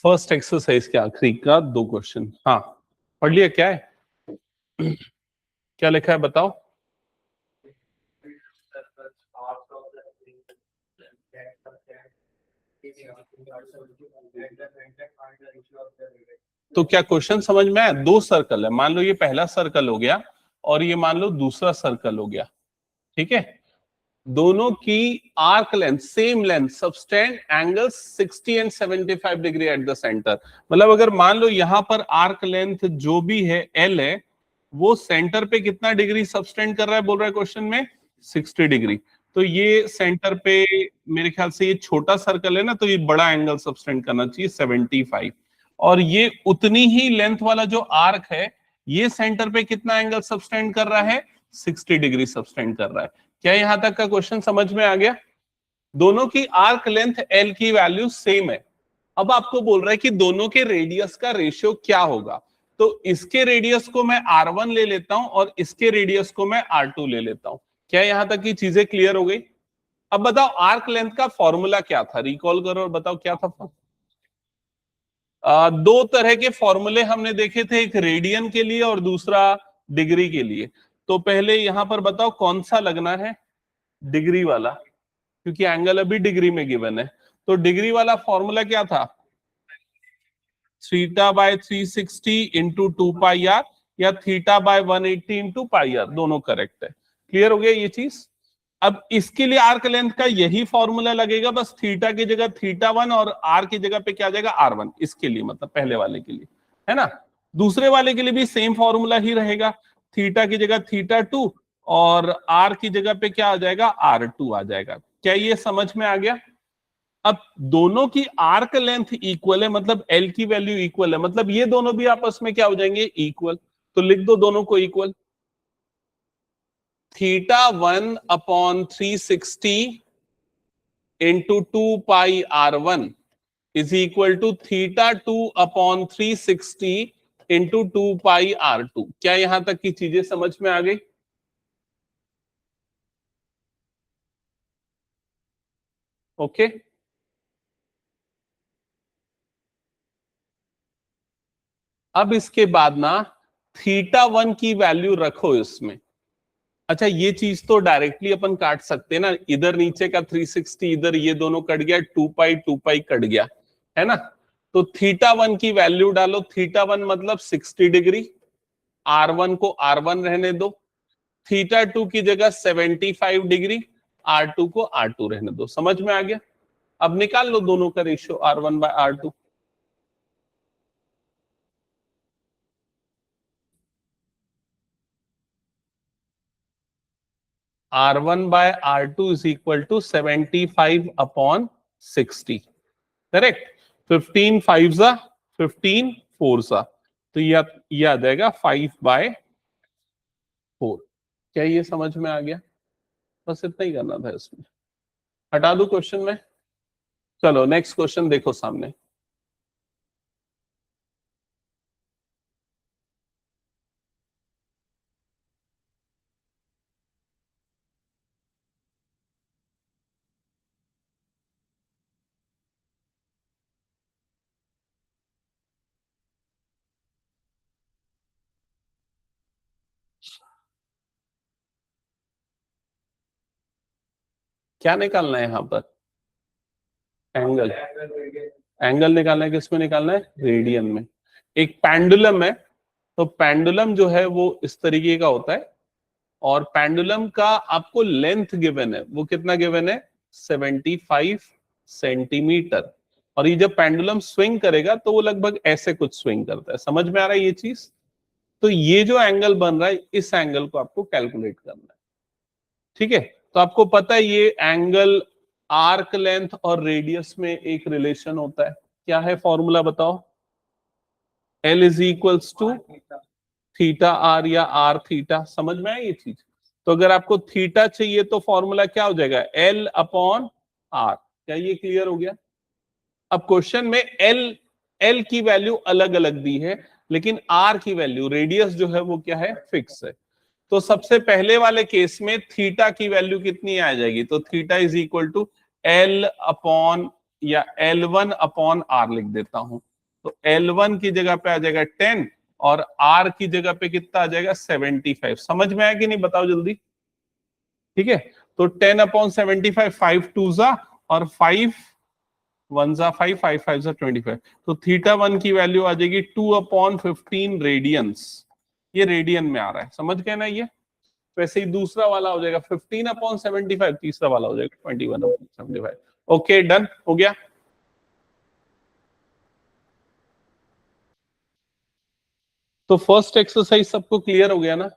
First exercise के आखिरी का 2 क्वेश्चन। हाँ पढ़ लिया, क्या है, क्या लिखा है बताओ। तो क्या क्वेश्चन समझ में आया? 2 सर्कल है, मान लो ये पहला सर्कल हो गया और ये मान लो दूसरा सर्कल हो गया, ठीक है। दोनों की arc length same length, subtend angle 60 and 75 degree at the centre. मतलब अगर मान लो यहां पर आर्क लेंथ जो भी है एल है, वो सेंटर पे कितना डिग्री सबटेंड कर रहा है बोल रहा है क्वेश्चन में, 60 डिग्री। तो ये सेंटर पे मेरे ख्याल से ये छोटा सर्कल है ना, तो ये बड़ा एंगल सबटेंड करना चाहिए 75। और ये उतनी ही लेंथ वाला जो आर्क है, ये सेंटर पे कितना एंगल सबटेंड कर रहा है, 60 डिग्री सबटेंड कर रहा है। क्या यहां तक का क्वेश्चन समझ में आ गया? दोनों की आर्क लेंथ एल की वैल्यू सेम है। अब आपको बोल रहा है कि दोनों के रेडियस का रेशियो क्या होगा। तो इसके रेडियस को मैं R1 ले लेता हूं और इसके रेडियस को मैं R2 ले लेता हूं। क्या यहां तक की चीजें क्लियर हो गई? अब बताओ आर्क लेंथ का फॉर्मूला क्या था, रिकॉल करो और बताओ क्या था। 2 तरह के फॉर्मूले हमने देखे थे, एक रेडियन के लिए और दूसरा डिग्री के लिए। तो पहले यहां पर बताओ कौन सा लगना है, डिग्री वाला, क्योंकि एंगल अभी डिग्री में गिवन है। तो डिग्री वाला फॉर्मूला क्या था, theta by 360 into 2 pi r, या theta by 180 into pi r, दोनों करेक्ट है। क्लियर हो गया ये चीज? अब इसके लिए आर्क लेंथ का यही फॉर्मूला लगेगा, बस थीटा की जगह थीटा 1 और आर की जगह पे क्या आ जाएगा, R1। इसके लिए मतलब पहले वाले के लिए, है ना। दूसरे वाले के लिए भी सेम फॉर्मूला ही रहेगा, थीटा की जगह थीटा 2 और आर की जगह पे क्या आ जाएगा, R2 आ जाएगा। क्या ये समझ में आ गया? अब दोनों की आर्क लेंथ इक्वल है, मतलब एल की वैल्यू इक्वल है, मतलब ये दोनों भी आपस में क्या हो जाएंगे, इक्वल। तो लिख दो दोनों को equal. θ1/360 into 2πr1 is equal to θ2/360 into 2πr2। क्या यहां तक की चीजें समझ में आ गई? ओके अब इसके बाद ना θ1 की वैल्यू रखो इसमें। अच्छा ये चीज तो डायरेक्टली अपन काट सकते हैं ना, इधर नीचे का 360, इधर ये दोनों कट गया, 2π कट गया, है ना। तो θ1 की वैल्यू डालो, θ1 मतलब 60 डिग्री, R1 को R1 रहने दो, θ2 की जगह 75 डिग्री, R2 को R2 रहने दो। समझ में आ गया? अब निकाल लो दोनों का ratio R1/R2। R1/R2 is equal to 75/60, correct. 15 5 15 4 तो ये आ जाएगा 5/4। क्या ये समझ में आ गया? बस इतना ही करना था इसमें। हटा दो क्वेश्चन में। चलो नेक्स्ट क्वेश्चन देखो सामने। क्या निकालना है यहां पर? एंगल। एंगल निकालना है, किसमें निकालना है, रेडियन में। एक पेंडुलम है, तो पेंडुलम जो है वो इस तरीके का होता है, और पेंडुलम का आपको लेंथ गिवन है, वो कितना गिवन है, 75 सेंटीमीटर। और ये जब पेंडुलम स्विंग करेगा तो वो लगभग ऐसे कुछ स्विंग करता है। समझ में आ रहा है ये चीज? तो ये जो एंगल बन रहा है, इस एंगल को आपको कैलकुलेट करना है, ठीक है। तो आपको पता है ये एंगल आर्क लेंथ और रेडियस में एक रिलेशन होता है। क्या है फॉर्मूला बताओ? L is equals to theta r या आर थीटा। समझ में आई ये चीज? तो अगर आपको थीटा चाहिए तो फॉर्मूला क्या हो जाएगा, L/R। क्या ये क्लियर हो गया? अब क्वेश्चन में एल की वैल्यू अलग अलग दी है, लेकिन आर की वैल्यू, रेडियस जो है वो क्या है, फिक्स है। तो सबसे पहले वाले केस में थीटा की वैल्यू कितनी आ जाएगी, तो theta is equal to L/, या L1 अपॉन R लिख देता हूं। तो L1 की जगह पे आ जाएगा 10 और R की जगह पे कितना आ जाएगा 75। समझ में आया कि नहीं, बताओ जल्दी। ठीक है, तो 10 अपॉन 75, 5 टू जा और 5 1 जा 5, 5 5 जा 25। तो थीटा 1 की वैल्यू आ जाएगी 2 अपॉन 15 रेडियंस। ये रेडियन में आ रहा है, समझ गए ना ये। वैसे ही दूसरा वाला हो जाएगा 15 अपॉन 75, तीसरा वाला हो जाएगा 21 अपॉन 75। ओके, डन हो गया। तो फर्स्ट एक्सरसाइज सबको क्लियर हो गया ना।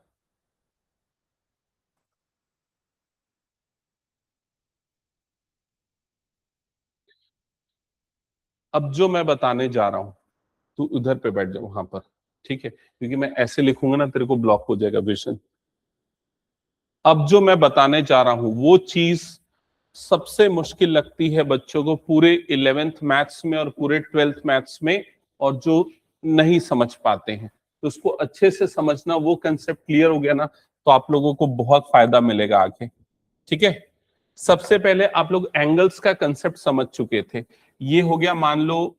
अब जो मैं बताने जा रहा हूं, तू उधर पे बैठ जा वहां पर, ठीक है, क्योंकि मैं ऐसे लिखूंगा ना तेरे को ब्लॉक हो जाएगा विजन। अब जो मैं बताने जा रहा हूं वो चीज सबसे मुश्किल लगती है बच्चों को पूरे 11th मैथ्स में और पूरे 12th मैथ्स में, और जो नहीं समझ पाते हैं तो उसको अच्छे से समझना। वो कंसेप्ट क्लियर हो गया ना तो आप लोगों को बहुत फायदा मिलेगा आगे। ठीक है, सबसे पहले आप लोग एंगल्स का कंसेप्ट समझ चुके थे। ये हो गया मान लो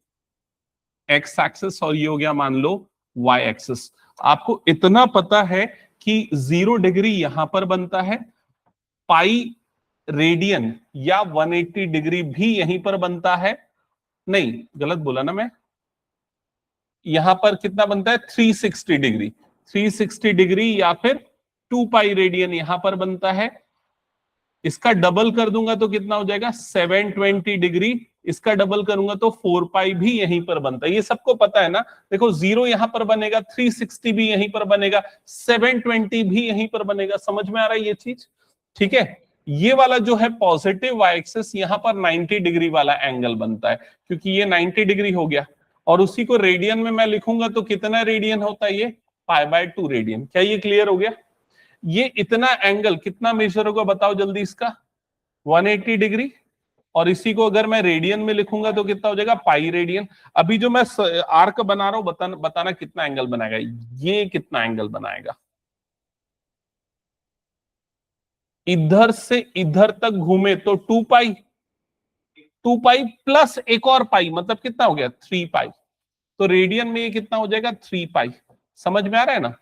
एक्स एक्सिस और ये हो गया मान लो वाई एक्सिस। आपको इतना पता है कि 0 डिग्री यहां पर बनता है, पाई रेडियन या 180 डिग्री भी यहीं पर बनता है। नहीं, गलत बोला ना मैं, यहां पर कितना बनता है 360 डिग्री, 360 डिग्री या फिर 2 पाई रेडियन यहां पर बनता है। इसका डबल कर दूंगा तो कितना हो जाएगा 720 डिग्री, इसका डबल करूंगा तो 4 पाई भी यहीं पर बनता है। ये सबको पता है ना। देखो 0 यहां पर बनेगा, 360 भी यहीं पर बनेगा, 720 भी यहीं पर बनेगा। समझ में आ रहा है ये चीज। ठीक है, ये वाला जो है पॉजिटिव वाई एक्सिस, यहां पर 90 डिग्री वाला एंगल बनता है क्योंकि ये 90 डिग्री हो गया। और उसी को रेडियन में मैं लिखूंगा तो कितना रेडियन होता है, ये π/2 रेडियन। क्या ये क्लियर हो गया। ये इतना एंगल कितना मेजर होगा बताओ जल्दी इसका, 180 डिग्री। और इसी को अगर मैं रेडियन में लिखूंगा तो कितना हो जाएगा पाई रेडियन। अभी जो मैं आर्क बना रहा हूं बताना कितना एंगल बनाएगा, ये कितना एंगल बनाएगा। इधर से इधर तक घूमे तो 2 पाई, 2 पाई प्लस एक और पाई, मतलब कितना हो गया 3 पाई। तो रेडियन में ये कितना हो जाएगा 3 पाई। समझ में आ रहा है ना।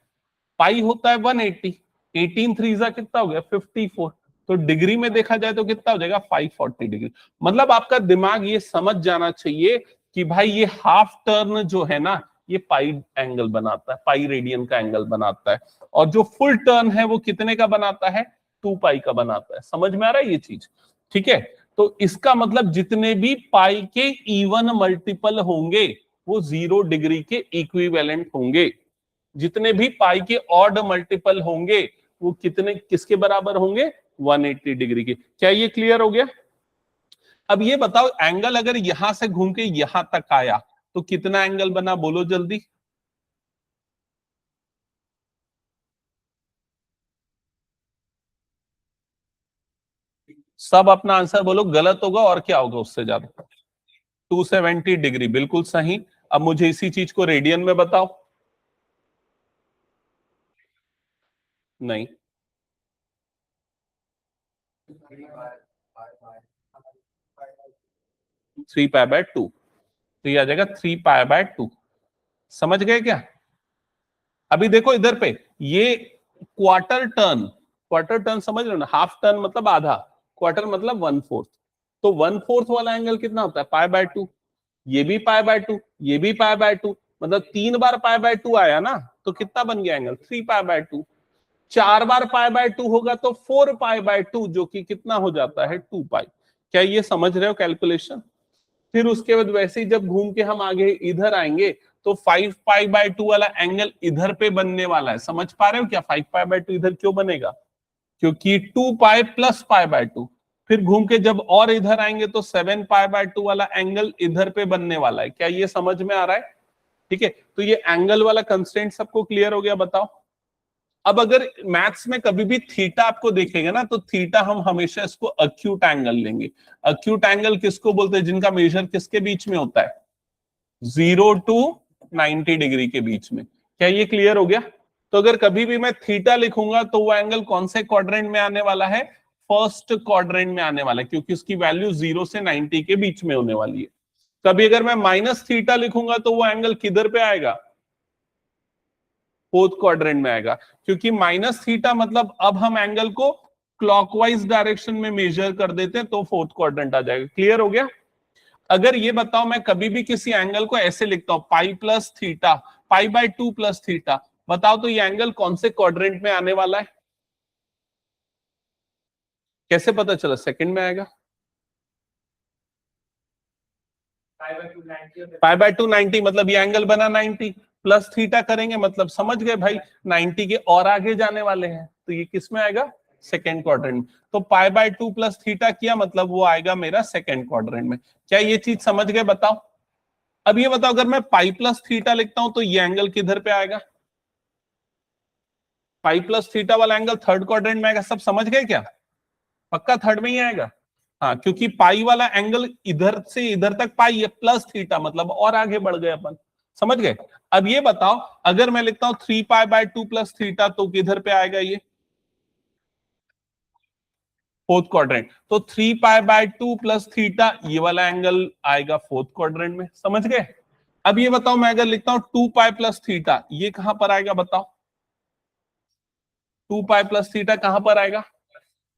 पाई होता है 180, 18 3 कितना हो गया 54। तो डिग्री में देखा जाए तो कितना हो जाएगा 540 डिग्री। मतलब आपका दिमाग ये समझ जाना चाहिए कि भाई ये हाफ टर्न जो है ना ये पाई एंगल बनाता है, पाई रेडियन का एंगल बनाता है। और जो फुल टर्न है वो कितने का बनाता है, 2 पाई का बनाता है। समझ में आ रहा है ये चीज। ठीक है, तो इसका मतलब जितने भी पाई के इवन मल्टीपल होंगे वो 0 डिग्री के इक्विवेलेंट होंगे। जितने भी पाई के ऑड मल्टीपल होंगे वो कितने किसके बराबर होंगे, 180 डिग्री के। क्या ये क्लियर हो गया। अब ये बताओ एंगल अगर यहां से घूम के यहां तक आया तो कितना एंगल बना, बोलो जल्दी। सब अपना आंसर बोलो, गलत होगा और क्या होगा उससे ज्यादा। 270 डिग्री बिल्कुल सही। अब मुझे इसी चीज को रेडियन में बताओ। नहीं, 3π/2, तो ये आ जाएगा 3π/2। समझ गए क्या। अभी देखो इधर पे ये क्वार्टर टर्न, क्वार्टर टर्न समझ रहे हो ना, हाफ टर्न मतलब आधा, क्वार्टर मतलब 1/4। तो 1/4 वाला एंगल कितना होता है π/2। ये भी π/2, ये भी π/2, मतलब 3 बार π/2 आया ना तो कितना बन गया एंगल 3π/2। 4 बार π/2 होगा तो 4π/2 जो कि कितना हो जाता है 2 पाई। क्या ये समझ रहे हो कैलकुलेशन। फिर उसके बाद वैसे ही जब घूम के हम आगे इधर आएंगे तो 5π/2 वाला एंगल इधर पे बनने वाला है। समझ पा रहे हो क्या 5π/2 इधर क्यों बनेगा, क्योंकि 2 पाई प्लस π/2। फिर घूम के जब और इधर आएंगे तो 7π/2 वाला एंगल इधर पे बनने वाला है। क्या ये समझ में आ रहा है। ठीक है, तो ये एंगल वाला कंस्ट्रेंट सबको क्लियर हो गया, बताओ। अब अगर मैथ्स में कभी भी थीटा आपको देखेगा ना तो थीटा हम हमेशा इसको अक्यूट एंगल लेंगे। अक्यूट एंगल किसको बोलते हैं, जिनका मेजर किसके बीच में होता है, 0 टू 90 डिग्री के बीच में। क्या ये क्लियर हो गया। तो अगर कभी भी मैं थीटा लिखूंगा तो वो एंगल कौन से क्वाड्रेंट में आने वाला है, फर्स्ट क्वाड्रेंट में आने वाला है, क्योंकि उसकी वैल्यू 0 से 90 के बीच में होने वाली है। कभी अगर मैं माइनस थीटा लिखूंगा तो वो एंगल किधर पे आएगा? फोर्थ क्वाड्रेंट में आएगा, क्योंकि माइनस थीटा मतलब अब हम एंगल को क्लॉकवाइज डायरेक्शन में मेजर कर देते हैं तो फोर्थ क्वाड्रेंट आ जाएगा। क्लियर हो गया? अगर ये बताओ मैं कभी भी किसी एंगल को ऐसे लिखता हूं pi plus theta, pi by 2 plus theta, बताओ तो ये एंगल कौन से क्वाड्रेंट में आने वाला है? कैसे पता चला? सेकंड में आएगा। पाई बाय 2 90 मतलब ये एंगल बना 90, प्लस थीटा करेंगे मतलब समझ गए भाई 90 के और आगे जाने वाले हैं, तो ये किस में आएगा? सेकेंड क्वाड्रेंट में। तो पाई बाय 2 प्लस थीटा किया मतलब वो आएगा मेरा सेकेंड क्वाड्रेंट में। क्या ये चीज समझ गए? बताओ। अब ये बताओ अगर मैं पाई प्लस थीटा लिखता हूं तो ये एंगल किधर पे आएगा? पाई प्लस थीटा वाला एंगल थर्ड क्वाड्रेंट में आएगा। सब समझ गए क्या? पक्का थर्ड में ही आएगा। हाँ, क्योंकि पाई वाला एंगल इधर से इधर तक पाई है, प्लस थीटा मतलब और आगे बढ़ गए अपन। समझ गए? अब ये बताओ अगर मैं लिखता हूं 3 पाई बाय 2 प्लस थीटा तो किधर पे आएगा? ये फोर्थ क्वाड्रेंट। तो 3 पाई बाय 2 प्लस थीटा ये वाला एंगल आएगा फोर्थ क्वाड्रेंट में। समझ गए? अब ये बताओ मैं अगर लिखता हूं 2 पाई प्लस थीटा, ये कहां पर आएगा? बताओ 2 पाई प्लस थीटा कहां पर आएगा?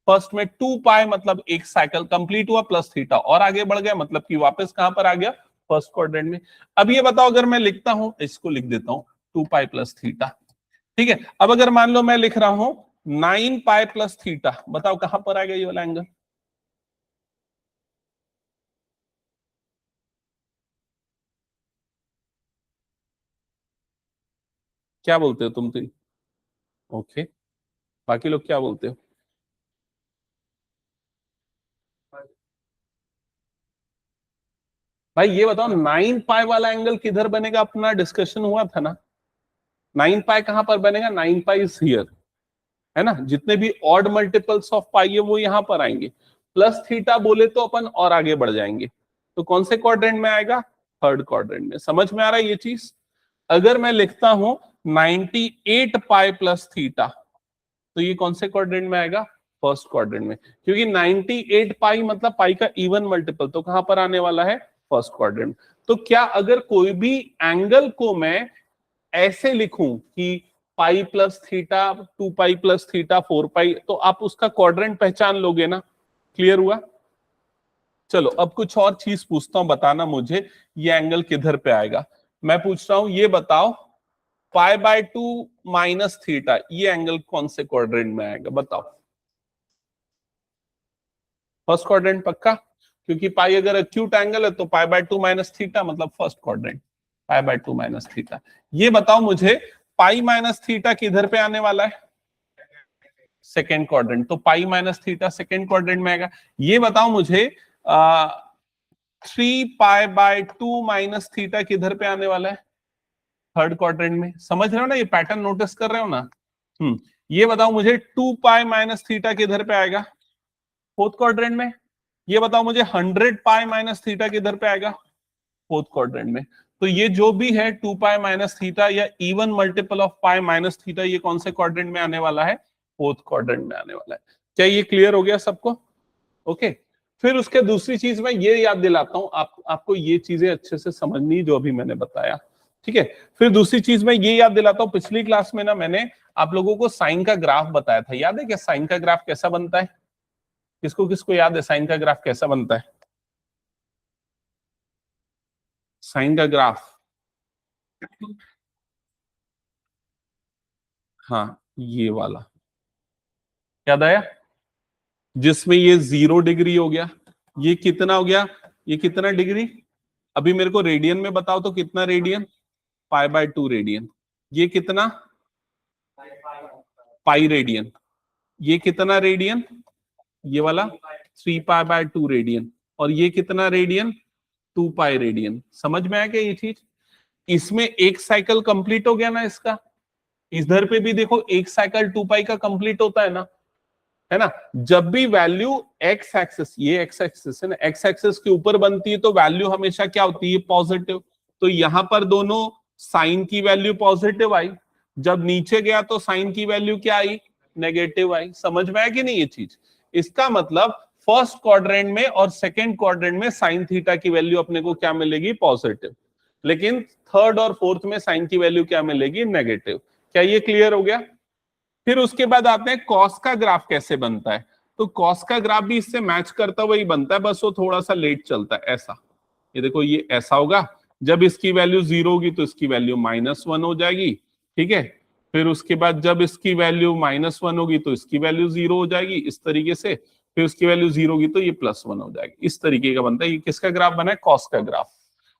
फर्स्ट में 2 पाई मतलब एक साइकिल कंप्लीट हुआ, प्लस थीटा और आगे बढ़ गया मतलब कि वापस कहां पर आ गया? फर्स्ट क्वाड्रेंट में। अब ये बताओ अगर मैं लिखता हूं, इसको लिख देता हूं 2 पाई प्लस थीटा। ठीक है, अब अगर मान लो मैं लिख रहा हूं 9 पाई प्लस थीटा, बताओ कहां पर आएगा ये वाला एंगल? क्या बोलते हो तुम? तो ओके, बाकी लोग क्या बोलते हो? भाई ये बताओ 9 पाई वाला एंगल किधर बनेगा? अपना डिस्कशन हुआ था ना, 9 पाई कहां पर बनेगा? 9 पाई इज हियर, है ना। जितने भी ऑड मल्टीपल्स ऑफ पाई है वो यहां पर आएंगे। प्लस थीटा बोले तो अपन और आगे बढ़ जाएंगे, तो कौन से क्वाड्रेंट में आएगा? थर्ड क्वाड्रेंट में। समझ में आ रहा है ये चीज? अगर मैं लिखता हूं 98 पाई प्लस थीटा तो ये कौन से क्वाड्रेंट में आएगा? फर्स्ट क्वाड्रेंट में, क्योंकि 98 पाई मतलब पाई का इवन मल्टीपल, तो कहां पर आने वाला है? First quadrant. तो क्या अगर कोई भी एंगल को मैं ऐसे लिखूं कि pi plus theta, 2 pi plus theta, 4 पाई, तो आप उसका क्वाड्रेंट पहचान लोगे ना? क्लियर हुआ? चलो अब कुछ और चीज पूछता हूं, बताना मुझे ये एंगल किधर पे आएगा। मैं पूछ रहा हूं ये बताओ पाई बाय 2 माइनस थीटा, ये एंगल कौन से क्वाड्रेंट में आएगा? बताओ। फर्स्ट क्वाड्रेंट पक्का? क्योंकि पाई अगर एक्यूट एंगल है तो पाई बाय 2 माइनस थीटा मतलब first quadrant, pi by 2 minus theta. ये बताओ मुझे पाई माइनस थीटा किधर पे आने वाला है? Second quadrant. तो pi minus theta second quadrant में आएगा। ये बताओ मुझे 3 पाई बाय 2 माइनस थीटा किधर पे आने वाला है? थर्ड क्वाड्रेंट में। समझ रहे हो ना? ये पैटर्न नोटिस कर रहे हो ना? ये बताओ मुझे 2 पाई माइनस थीटा किधर पे आएगा? फोर्थ क्वाड्रेंट में। ये बताओ मुझे 100 पाई माइनस थीटा किधर पे आएगा? फोर्थ क्वाड्रेंट में। तो ये जो भी है 2 पाई माइनस थीटा या even multiple of pi minus theta, ये कौन से क्वाड्रेंट में आने वाला है? फोर्थ क्वाड्रेंट में आने वाला है। क्या ये क्लियर हो गया सबको? ओके। फिर उसके दूसरी चीज मैं ये याद दिलाता हूं, आपको ये चीजें अच्छे से समझनी जो अभी मैंने बताया। ठीक है, फिर दूसरी चीज मैं ये याद दिलाता हूं, पिछली क्लास में ना मैंने आप लोगों को साइन का ग्राफ बताया था, याद है क्या? साइन का ग्राफ कैसा बनता है? किसको किसको याद है साइन का ग्राफ कैसा बनता है? साइन का ग्राफ, हाँ ये वाला याद आया? जिसमें ये 0 डिग्री हो गया, ये कितना हो गया? ये कितना डिग्री? अभी मेरे को रेडियन में बताओ तो कितना रेडियन? Pi by 2 radian. ये कितना? Pi radian. ये कितना रेडियन? ये वाला 3 पाई बाय 2 रेडियन। और ये कितना रेडियन? 2 pi radian. समझ में आया क्या ये चीज? इसमें एक साइकिल कंप्लीट हो गया ना इसका। इधर पे भी देखो एक साइकिल 2 पाई का कंप्लीट होता है ना, है ना। जब भी वैल्यू एक्स एक्सिस, ये एक्स एक्सिस है ना, एक्स एक्सिस के ऊपर बनती है तो वैल्यू हमेशा क्या होती है? पॉजिटिव। तो यहां पर दोनों साइन की वैल्यू पॉजिटिव आई, जब नीचे गया तो साइन की वैल्यू क्या आई? नेगेटिव आई। समझ में आया कि नहीं ये चीज? इसका मतलब फर्स्ट क्वाड्रेंट में और सेकंड क्वाड्रेंट में साइन थीटा की वैल्यू अपने को क्या मिलेगी, पॉजिटिव, लेकिन थर्ड और फोर्थ में साइन की वैल्यू क्या मिलेगी, नेगेटिव। क्या ये क्लियर हो गया? फिर उसके बाद आते हैं कॉस का ग्राफ कैसे बनता है। तो कॉस का ग्राफ भी इससे मैच करता हुआ ही बनता है, बस वो थोड़ा सा लेट चलता है। ऐसा, ये देखो, ये ऐसा होगा, जब इसकी वैल्यू 0 होगी तो इसकी वैल्यू -1 हो जाएगी, ठीक है। फिर उसके बाद जब इसकी वैल्यू -1 होगी तो इसकी वैल्यू 0 हो जाएगी, इस तरीके से। फिर उसकी वैल्यू 0 होगी तो ये +1 हो जाएगी। इस तरीके का बनता है। ये किसका ग्राफ बना है, कॉस का ग्राफ।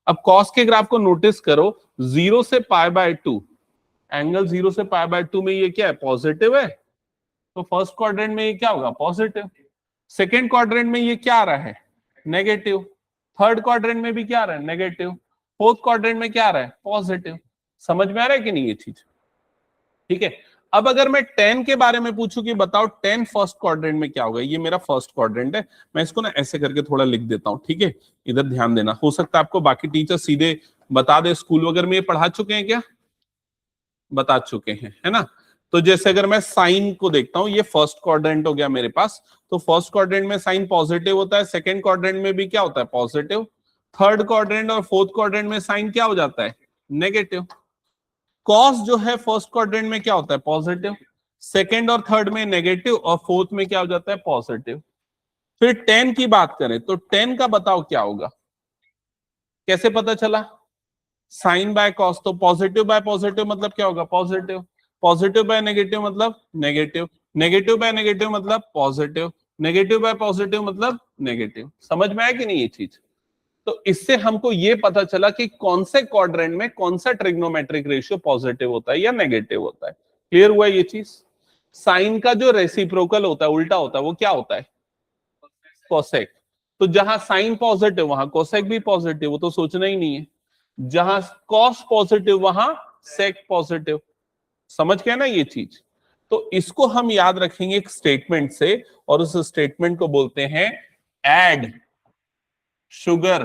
अब कॉस के ग्राफ को नोटिस करो, 0 से π/2, एंगल 0 से π/2 में ये क्या है, पॉजिटिव है, तो फर्स्ट क्वाड्रेंट में ये क्या होगा, पॉजिटिव। सेकेंड क्वाड्रेंट में ये क्या आ रहा है, नेगेटिव। थर्ड क्वाड्रेंट में भी क्या आ रहा है, नेगेटिव। फोर्थ क्वाड्रेंट में क्या आ रहा है, पॉजिटिव। समझ में आ रहा है कि नहीं ये चीज? ठीक है। अब अगर मैं 10 के बारे में पूछूं कि बताओ 10 फर्स्ट क्वाड्रेंट में क्या होगा, ये मेरा फर्स्ट क्वाड्रेंट है, मैं इसको ना ऐसे करके थोड़ा लिख देता हूं, ठीक है। इधर ध्यान देना, हो सकता है आपको बाकी टीचर सीधे बता दे, स्कूल वगैरह में ये पढ़ा चुके हैं क्या, बता चुके हैं, है ना। तो जैसे अगर मैं साइन को देखता हूं, ये फर्स्ट क्वाड्रेंट हो गया मेरे पास, तो फर्स्ट क्वाड्रेंट में साइन पॉजिटिव होता है, सेकंड क्वाड्रेंट में भी क्या होता है, पॉजिटिव। थर्ड क्वाड्रेंट और फोर्थ क्वाड्रेंट में साइन क्या हो जाता है, नेगेटिव। कॉस जो है फर्स्ट क्वाड्रेंट में क्या होता है, पॉजिटिव, सेकंड और थर्ड में नेगेटिव, और फोर्थ में क्या हो जाता है, पॉजिटिव। फिर 10 की बात करें तो 10 का बताओ क्या होगा, कैसे पता चला, साइन बाय कॉस, तो पॉजिटिव बाय पॉजिटिव मतलब क्या होगा, पॉजिटिव। पॉजिटिव बाय नेगेटिव मतलब नेगेटिव। नेगेटिव बाय नेगेटिव मतलब पॉजिटिव। नेगेटिव बाय पॉजिटिव मतलब नेगेटिव। समझ में आया कि नहीं ये चीज? तो इससे हमको ये पता चला कि कौन से क्वाड्रेंट में कौन सा ट्रिग्नोमेट्रिक रेशियो पॉजिटिव होता है या नेगेटिव होता है। क्लियर हुआ ये चीज? साइन का जो रेसिप्रोकल होता है, उल्टा होता है, वो क्या होता है, कोसेक। तो जहां साइन पॉजिटिव वहां कोसेक भी पॉजिटिव, वो तो सोचना ही नहीं है। जहां कॉस पॉजिटिव वहां सेक पॉजिटिव। समझ गया ना ये चीज? तो इसको हम याद रखेंगे एक स्टेटमेंट से, और उस स्टेटमेंट को बोलते हैं add sugar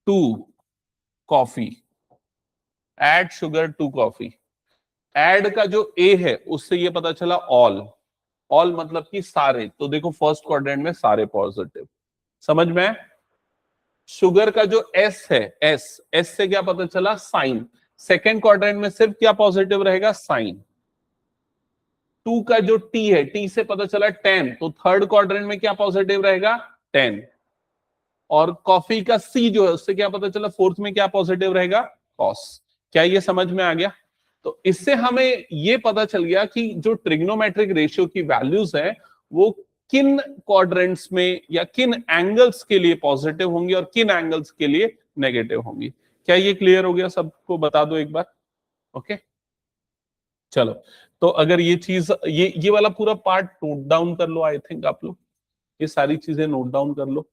to coffee. Add sugar to coffee. Add का जो ए है उससे ये पता चला ऑल। ऑल मतलब कि सारे, तो देखो फर्स्ट क्वाड्रेंट में सारे पॉजिटिव। समझ में? शुगर का जो एस है, एस, एस से क्या पता चला, साइन। सेकेंड क्वाड्रेंट में सिर्फ क्या पॉजिटिव रहेगा, साइन। टू का जो टी है, टी से पता चला 10, तो थर्ड क्वाड्रेंट में क्या पॉजिटिव रहेगा, 10। और कॉफी का सी जो है उससे क्या पता चला, फोर्थ में क्या पॉजिटिव रहेगा, कॉस। क्या ये समझ में आ गया? तो इससे हमें ये पता चल गया कि जो ट्रिग्नोमेट्रिक रेशियो की वैल्यूज है वो किन क्वाड्रेंट्स में या किन एंगल्स के लिए पॉजिटिव होंगी और किन एंगल्स के लिए नेगेटिव होंगी। क्या ये क्लियर हो गया सबको? बता दो एक बार। ओके, चलो। तो अगर ये चीज, ये वाला पूरा पार्ट नोट डाउन कर लो, आई थिंक आप लोग ये सारी चीजें नोट डाउन कर लो।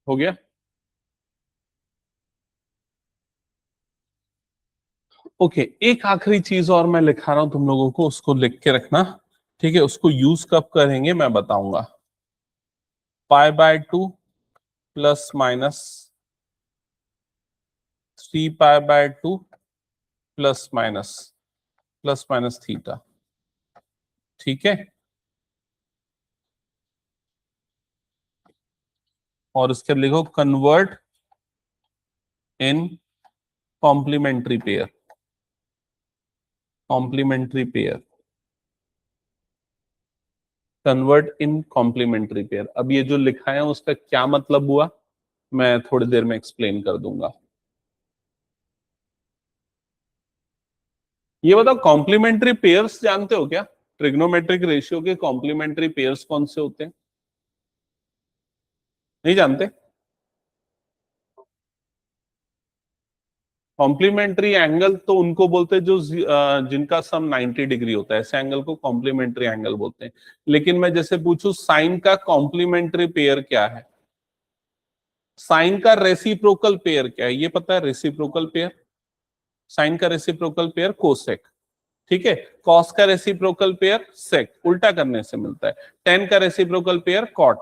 हो गया? ओके, एक आखिरी चीज और मैं लिखा रहा हूं तुम लोगों को, उसको लिख के रखना, ठीक है। उसको यूज कब करेंगे मैं बताऊंगा। π/2 plus minus 3π/2 plus minus theta, ठीक है। और उसके लिखो convert in complementary pair, complementary pair, convert in complementary pair. अब ये जो लिखा है उसका क्या मतलब हुआ, मैं थोड़ी देर में एक्सप्लेन कर दूंगा। ये बताओ कॉम्प्लीमेंट्री पेयर्स जानते हो क्या? ट्रिग्नोमेट्रिक रेशियो के कॉम्प्लीमेंट्री पेयर्स कौन से होते हैं? नहीं जानते? कॉम्प्लीमेंट्री एंगल तो उनको बोलते हैं जो जिनका सम 90 डिग्री होता है, ऐसे एंगल को कॉम्प्लीमेंट्री एंगल बोलते हैं। लेकिन मैं जैसे पूछूं साइन का कॉम्प्लीमेंट्री पेयर क्या है, साइन का रेसिप्रोकल पेयर क्या है, ये पता है? रेसिप्रोकल पेयर, साइन का रेसिप्रोकल पेयर कोसेक, ठीक है। कॉस का रेसिप्रोकल पेयर सेक, उल्टा करने से मिलता है। टेन का रेसिप्रोकल पेयर कॉट।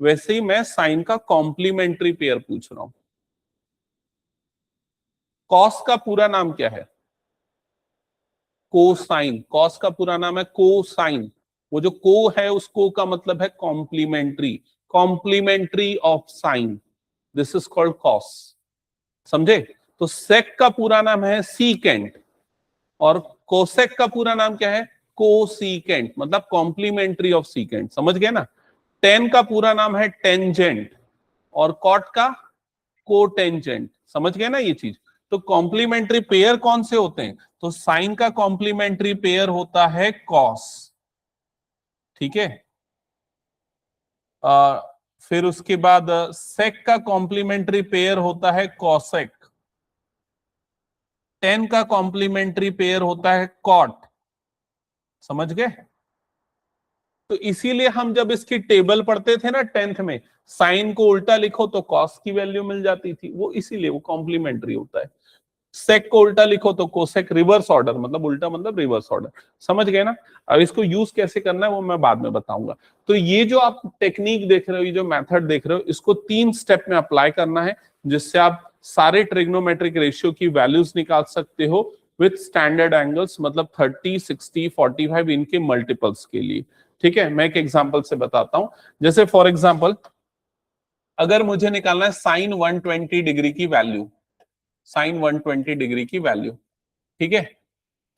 वैसे ही मैं साइन का कॉम्प्लीमेंट्री पेयर पूछ रहा हूं। कॉस का पूरा नाम क्या है? कोसाइन। कॉस का पूरा नाम है कोसाइन। वो जो को है उस को का मतलब है complementary, complementary of sine, this is called cos. समझे? तो सेक का पूरा नाम है सीकेंट और कोसेक का पूरा नाम क्या है? कोसीकेंट, मतलब कॉम्प्लीमेंट्री ऑफ सीकेंट। समझ गए ना? टेन का पूरा नाम है टेंजेंट और कॉट का कोटेंजेंट। समझ गए ना ये चीज? तो कॉम्प्लीमेंट्री पेयर कौन से होते हैं? तो साइन का कॉम्प्लीमेंट्री पेयर होता है कॉस, ठीक है। फिर उसके बाद सेक का कॉम्प्लीमेंट्री पेयर होता है कॉसेक। टेन का कॉम्प्लीमेंट्री पेयर होता है कॉट। समझ गए? तो इसीलिए हम जब इसकी टेबल पढ़ते थे ना 10th में, साइन को उल्टा लिखो तो कॉस की वैल्यू मिल जाती थी, वो इसीलिए वो कॉम्प्लीमेंट्री होता है। सेक को उल्टा लिखो तो कोसेक, रिवर्स ऑर्डर, मतलब उल्टा मतलब रिवर्स ऑर्डर। समझ गए ना? अब इसको यूज कैसे करना है वो मैं बाद में बताऊंगा। तो ये जो आप टेक्निक देख रहे हो, ये जो मेथड देख रहे हो, इसको 3 स्टेप में अप्लाई करना है, जिससे आप सारे ट्रिग्नोमेट्रिक रेशियो की वैल्यूज निकाल सकते हो विथ स्टैंडर्ड एंगल्स, मतलब 30, 60, 45 इनके मल्टीपल्स के लिए। ठीक है, मैं एक एग्जांपल से बताता हूं। जैसे फॉर एग्जांपल अगर मुझे निकालना है साइन 120 डिग्री की वैल्यू, साइन 120 डिग्री की वैल्यू, ठीक है,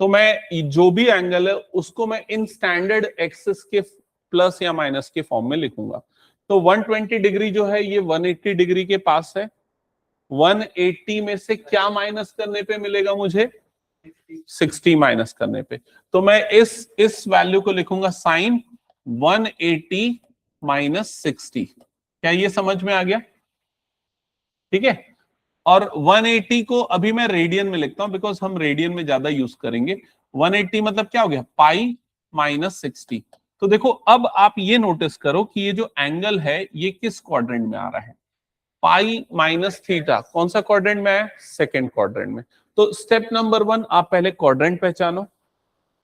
तो मैं जो भी एंगल है उसको मैं इन स्टैंडर्ड एक्सिस के प्लस या माइनस के फॉर्म में लिखूंगा। तो 120 डिग्री जो है ये 180 डिग्री के पास है। 180 में से क्या माइनस करने पे मिलेगा मुझे? 60 माइनस करने पे। तो मैं इस वैल्यू को लिखूंगा साइन 180 माइनस 60। क्या ये समझ में आ गया? ठीक है। और 180 को अभी मैं रेडियन में लिखता हूं, बिकॉज हम रेडियन में ज्यादा यूज करेंगे। 180 मतलब क्या हो गया? Pi minus 60। तो देखो अब आप ये नोटिस करो कि ये जो एंगल है ये किस क्वाड्रेंट में आ रहा है? पाई माइनस थीटा कौन सा क्वाड्रेंट में है? सेकेंड क्वाड्रेंट में। तो स्टेप नंबर 1 आप पहले क्वाड्रेंट पहचानो।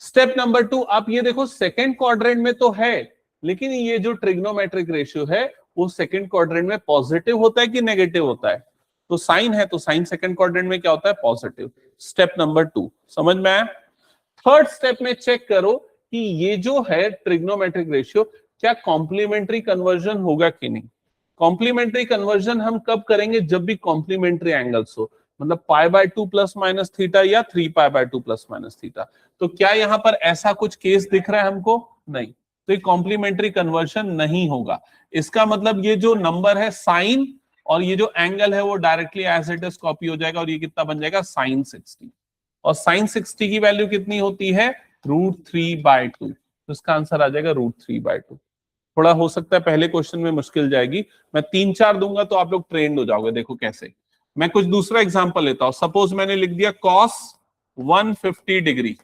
स्टेप नंबर 2 आप ये देखो सेकेंड क्वाड्रेंट में तो है, लेकिन ये जो ट्रिग्नोमेट्रिक रेशियो है वो सेकेंड क्वाड्रेंट में पॉजिटिव होता है कि नेगेटिव होता है? तो साइन है तो साइन सेकेंड क्वाड्रेंट में क्या होता है? पॉजिटिव। स्टेप नंबर 2 समझ में आया? थर्ड स्टेप में चेक करो कि ये जो है ट्रिग्नोमेट्रिक रेशियो क्या कॉम्प्लीमेंट्री कन्वर्जन होगा कि नहीं। कॉम्प्लीमेंट्री कन्वर्जन हम कब करेंगे? जब भी कॉम्प्लीमेंट्री एंगल्स हो, मतलब pi by 2 plus minus theta या 3 pi by 2 plus minus theta. तो क्या यहां पर ऐसा कुछ केस दिख रहा है हमको? नहीं, तो ये कॉम्प्लीमेंट्री कन्वर्जन नहीं होगा। इसका मतलब ये जो नंबर है साइन और ये जो एंगल है वो directly as it is copy हो जाएगा और ये कितना बन जाएगा? साइन 60। और साइन 60 की वैल्यू कितनी होती है? √3/2। तो इसका आंसर आ जाएगा √3/2। थोड़ा हो सकता है पहले क्वेश्चन में मुश्किल जाएगी, मैं 3-4 दूंगा तो आप लोग ट्रेंड हो जाओगे। देखो कैसे। मैं कुछ दूसरा एग्जांपल लेता हूं। सपोज मैंने लिख दिया cos 150 डिग्री,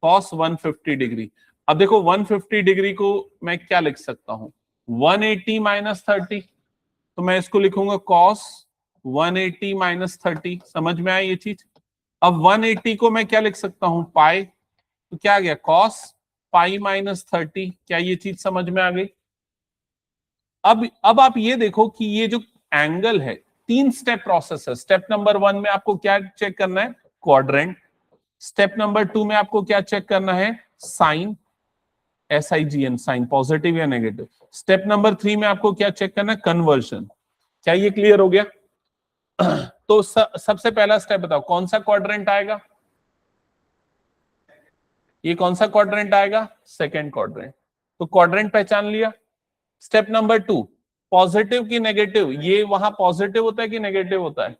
cos 150 डिग्री। अब देखो 150 डिग्री को मैं क्या लिख सकता हूं? 180 माइनस 30। तो मैं इसको लिखूंगा cos 180 माइनस 30। समझ में आया ये चीज? अब 180 को मैं क्या लिख सकता हूं? पाई। तो क्या आ गया? cos pi minus 30। क्या ये चीज समझ में आ गई? अब आप ये देखो कि ये जो एंगल है, 3 स्टेप प्रोसेस है। स्टेप नंबर 1 में आपको क्या चेक करना है? क्वाड्रेंट। स्टेप नंबर 2 में आपको क्या चेक करना है? साइन, SIGN, साइन पॉजिटिव या नेगेटिव। स्टेप नंबर 3 में आपको क्या चेक करना है? कन्वर्जन। क्या ये क्लियर हो गया? तो सबसे पहला स्टेप बताओ कौन सा क्वाड्रेंट आएगा? ये कौन सा क्वाड्रेंट आएगा? Second quadrant. तो क्वाड्रेंट पहचान लिया। स्टेप नंबर 2, पॉजिटिव की नेगेटिव, ये वहां पॉजिटिव होता है कि नेगेटिव होता है?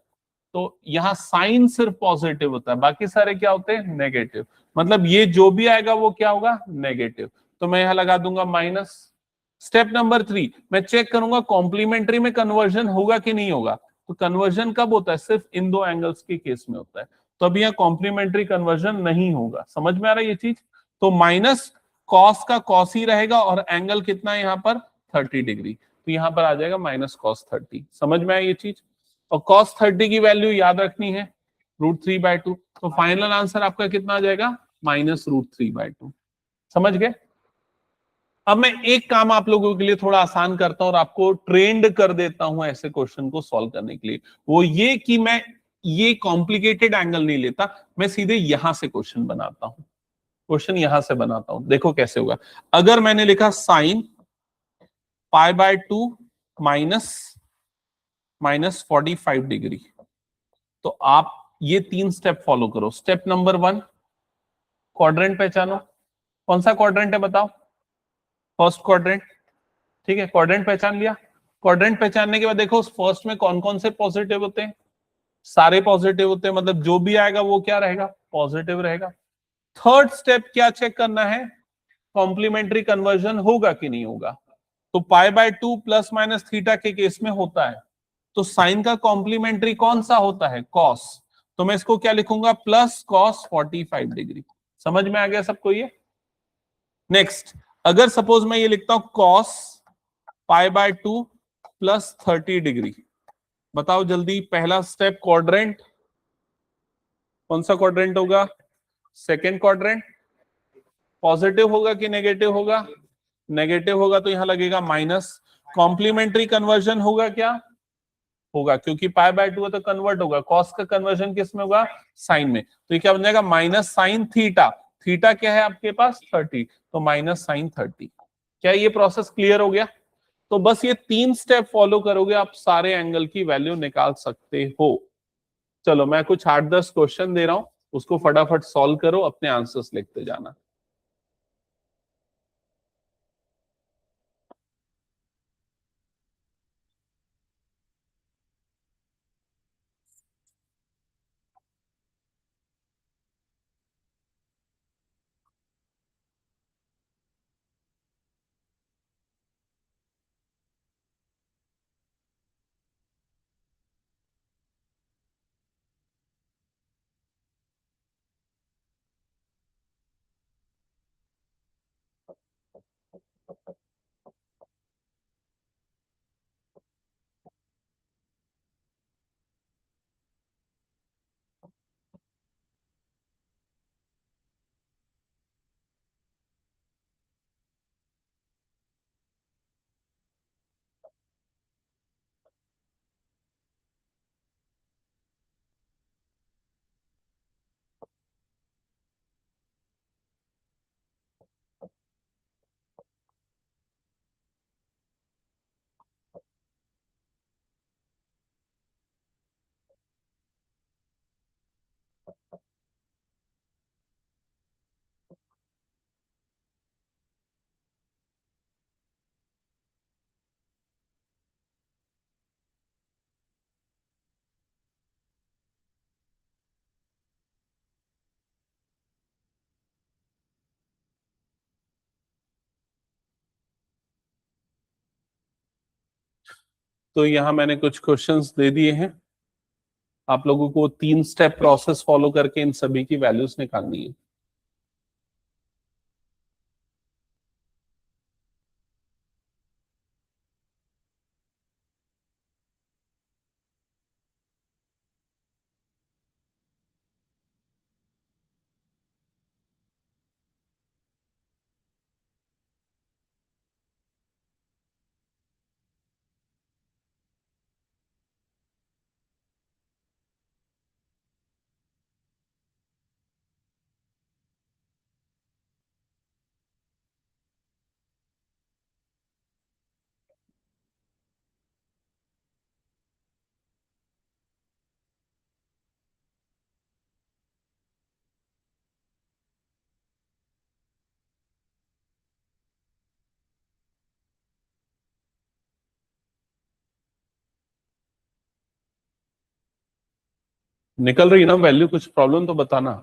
तो यहाँ साइन सिर्फ पॉजिटिव होता है, बाकी सारे क्या होते हैं? नेगेटिव। मतलब ये जो भी आएगा वो क्या होगा? नेगेटिव। तो मैं यहां लगा दूंगा माइनस। स्टेप नंबर 3, मैं चेक करूंगा कॉम्प्लीमेंट्री में कन्वर्जन होगा कि नहीं होगा। तो कन्वर्जन कब होता है? सिर्फ इन दो एंगल्स के केस में होता है। तो अभी यहाँ कॉम्प्लीमेंट्री कन्वर्जन नहीं होगा। समझ में आ रहा है ये चीज? तो माइनस कॉस का कॉस ही रहेगा और एंगल कितना है यहाँ पर? 30 डिग्री। तो यहाँ पर आ जाएगा माइनस कॉस 30। समझ में आया ये चीज? और कॉस 30 की वैल्यू याद रखनी है √3/2। तो फाइनल आंसर आपका कितना आ जाएगा? -√3/2। समझ गए? अब मैं एक काम आप लोगों के लिए थोड़ा आसान करता हूं और आपको ट्रेंड कर देता हूं ऐसे क्वेश्चन को सॉल्व करने के लिए। वो ये कि मैं ये कॉम्प्लिकेटेड एंगल नहीं लेता, मैं सीधे यहां से क्वेश्चन बनाता हूं। क्वेश्चन यहां से बनाता हूं, देखो कैसे होगा। अगर मैंने लिखा साइन π/2 माइनस -45 डिग्री, तो आप ये 3 स्टेप फॉलो करो। स्टेप नंबर 1, क्वाड्रेंट पहचानो। कौन सा क्वाड्रेंट है बताओ? First quadrant. ठीक है, क्वाड्रेंट पहचान लिया। क्वाड्रेंट पहचानने के बाद देखो फर्स्ट में कौन कौन से पॉजिटिव होते हैं? सारे पॉजिटिव होते हैं, मतलब जो भी आएगा वो क्या रहेगा? पॉजिटिव रहेगा। थर्ड स्टेप क्या चेक करना है? कॉम्प्लीमेंट्री कन्वर्जन होगा कि नहीं होगा। तो π/2 प्लस माइनस थीटा के केस में होता है। तो साइन का कॉम्प्लीमेंट्री कौन सा होता है? कॉस। तो मैं इसको क्या लिखूंगा? Plus cos 45 degree. समझ में आ गया सबको ये? नेक्स्ट, अगर सपोज मैं ये लिखता हूं कॉस π/2 प्लस 30 डिग्री, बताओ जल्दी। पहला स्टेप क्वाड्रेंट, कौन सा क्वाड्रेंट होगा? Second quadrant. पॉजिटिव होगा कि नेगेटिव होगा? नेगेटिव होगा, तो यहां लगेगा माइनस। कॉम्प्लीमेंट्री कन्वर्जन होगा क्या? होगा, क्योंकि π/2 है तो कन्वर्ट होगा। कॉस का कन्वर्जन किस में होगा? साइन में। तो ये क्या बन जाएगा? Minus sine theta. थीटा क्या है आपके पास? 30। तो माइनस साइन 30। क्या ये प्रोसेस क्लियर हो गया? तो बस ये 3 स्टेप फॉलो करोगे, आप सारे एंगल की वैल्यू निकाल सकते हो। चलो मैं कुछ 8-10 क्वेश्चन दे रहा हूं, उसको फटाफट सॉल्व करो, अपने आंसर्स लिखते जाना। तो यहाँ मैंने कुछ क्वेश्चंस दे दिए हैं, आप लोगों को 3 स्टेप प्रोसेस फॉलो करके इन सभी की वैल्यूज निकालनी है। निकल रही ना वैल्यू, कुछ प्रॉब्लम तो बताना।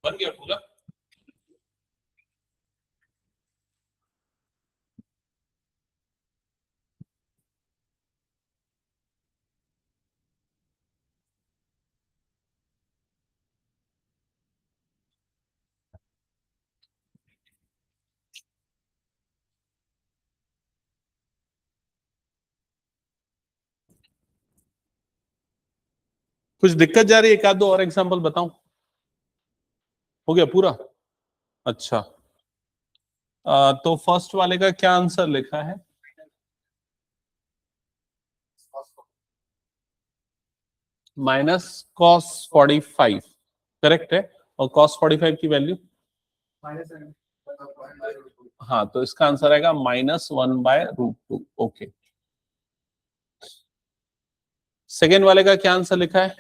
बन गया पूरा। कुछ दिक्कत जा रही है? एक आध दो और एग्जांपल बताऊं? हो गया पूरा? अच्छा। तो फर्स्ट वाले का क्या आंसर लिखा है? माइनस कॉस 45, करेक्ट है। और कॉस 45 की वैल्यू, हाँ, तो इसका आंसर आएगा -1/√2। ओके। सेकेंड वाले का क्या आंसर लिखा है?